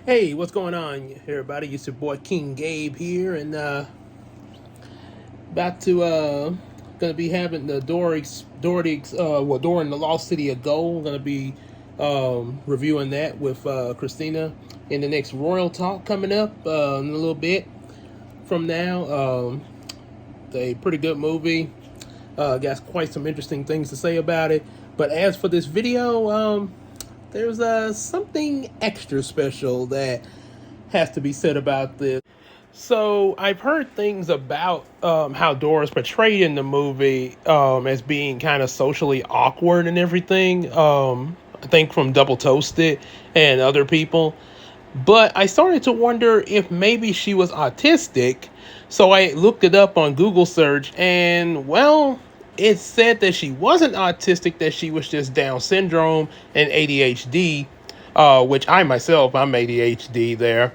Hey, what's going on, everybody? It's your boy King Gabe here, and about to gonna be having the Dora in the Lost City of Gold. Gonna be reviewing that with Christina in the next Royal Talk coming up in a little bit from now. A pretty good movie. Got quite some interesting things to say about it. But as for this video, there's something extra special that has to be said about this. So I've heard things about how Dora's portrayed in the movie as being kind of socially awkward and everything. I think from Double Toasted and other people. But I started to wonder if maybe she was autistic. So I looked it up on Google search, and well, it said that she wasn't autistic, that she was just Down syndrome and ADHD, which I'm ADHD there.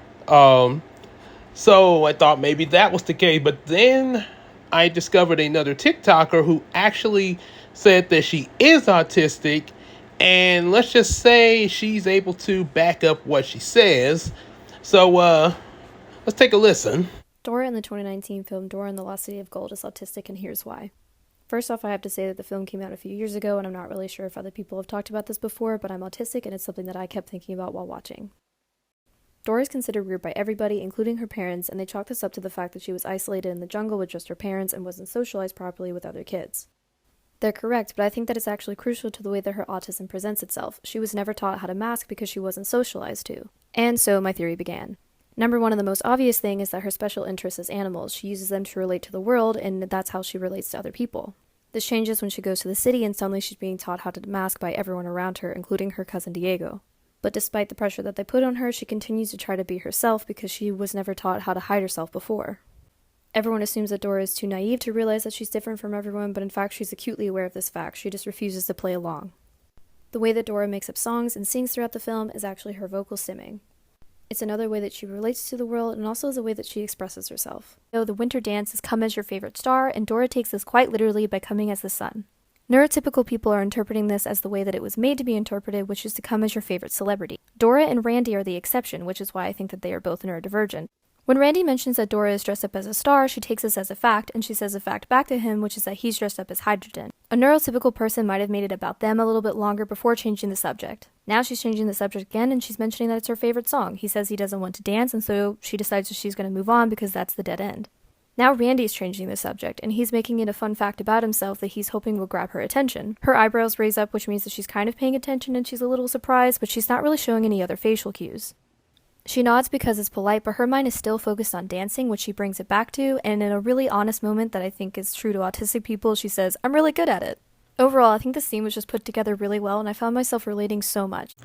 So I thought maybe that was the case, but then I discovered another TikToker who actually said that she is autistic, and let's just say she's able to back up what she says. So let's take a listen. Dora in the 2019 film Dora in the Lost City of Gold is autistic, and here's why. First off, I have to say that the film came out a few years ago, and I'm not really sure if other people have talked about this before, but I'm autistic, and it's something that I kept thinking about while watching. Dora is considered weird by everybody, including her parents, and they chalk this up to the fact that she was isolated in the jungle with just her parents and wasn't socialized properly with other kids. They're correct, but I think that it's actually crucial to the way that her autism presents itself. She was never taught how to mask because she wasn't socialized to. And so my theory began. Number one, and the most obvious thing, is that her special interest is animals. She uses them to relate to the world, and that's how she relates to other people. This changes when she goes to the city, and suddenly she's being taught how to mask by everyone around her, including her cousin Diego. But despite the pressure that they put on her, she continues to try to be herself because she was never taught how to hide herself before. Everyone assumes that Dora is too naive to realize that she's different from everyone, but in fact she's acutely aware of this fact. She just refuses to play along. The way that Dora makes up songs and sings throughout the film is actually her vocal stimming. It's another way that she relates to the world, and also is a way that she expresses herself. So the winter dance is Come as Your Favorite Star, and Dora takes this quite literally by coming as the sun. Neurotypical people are interpreting this as the way that it was made to be interpreted, which is to come as your favorite celebrity. Dora and Randy are the exception, which is why I think that they are both neurodivergent. When Randy mentions that Dora is dressed up as a star, she takes this as a fact, and she says a fact back to him, which is that he's dressed up as hydrogen. A neurotypical person might have made it about them a little bit longer before changing the subject. Now she's changing the subject again, and she's mentioning that it's her favorite song. He says he doesn't want to dance, and so she decides that she's going to move on because that's the dead end. Now Randy's changing the subject, and he's making it a fun fact about himself that he's hoping will grab her attention. Her eyebrows raise up, which means that she's kind of paying attention and she's a little surprised, but she's not really showing any other facial cues. She nods because it's polite, but her mind is still focused on dancing, which she brings it back to, and in a really honest moment that I think is true to autistic people, she says, "I'm really good at it." Overall, I think the scene was just put together really well, and I found myself relating so much.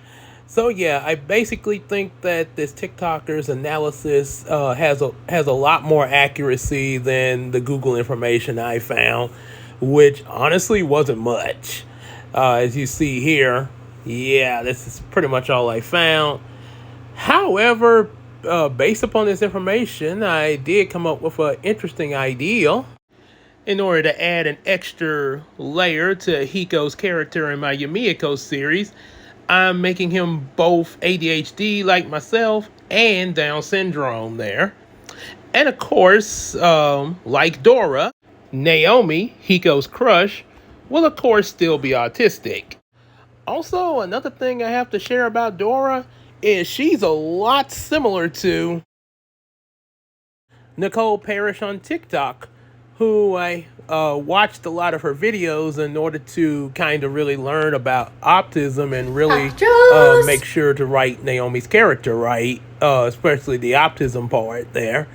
So yeah, I basically think that this TikToker's analysis has a lot more accuracy than the Google information I found, which honestly wasn't much. As you see here, yeah, this is pretty much all I found. However, based upon this information, I did come up with an interesting idea. In order to add an extra layer to Hiko's character in my Yumiko series, I'm making him both ADHD like myself and Down syndrome there. And of course, like Dora, Naomi, Hiko's crush, will of course still be autistic. Also, another thing I have to share about Dora is she's a lot similar to Nicole Parrish on TikTok, who I watched a lot of her videos in order to kind of really learn about autism and really make sure to write Naomi's character right, especially the autism part there,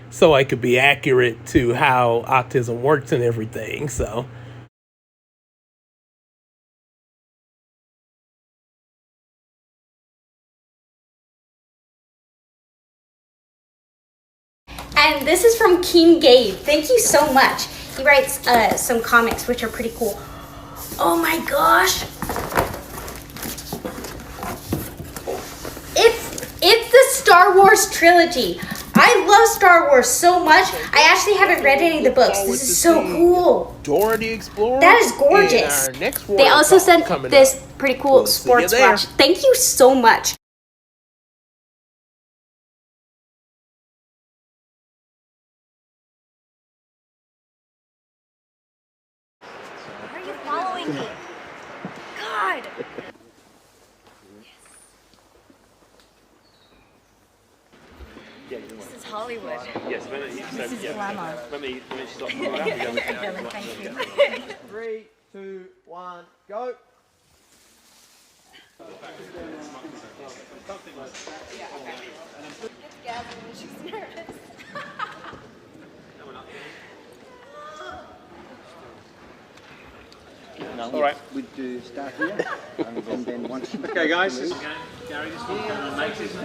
so I could be accurate to how autism works and everything. So And this is from King Gabe. Thank you so much. He writes some comics, which are pretty cool. Oh my gosh. It's the Star Wars trilogy. I love Star Wars so much. I actually haven't read any of the books. This is so cool. Dora the Explorer. That is gorgeous. They also sent this pretty cool sports watch. Thank you so much. following me. God. This is Hollywood. Yes, This is glamour. let me stop. Thank you. 3, 2, 1, go. She's nervous. All right. We do start here, and then once. Okay, guys. This is Gary. This one makes his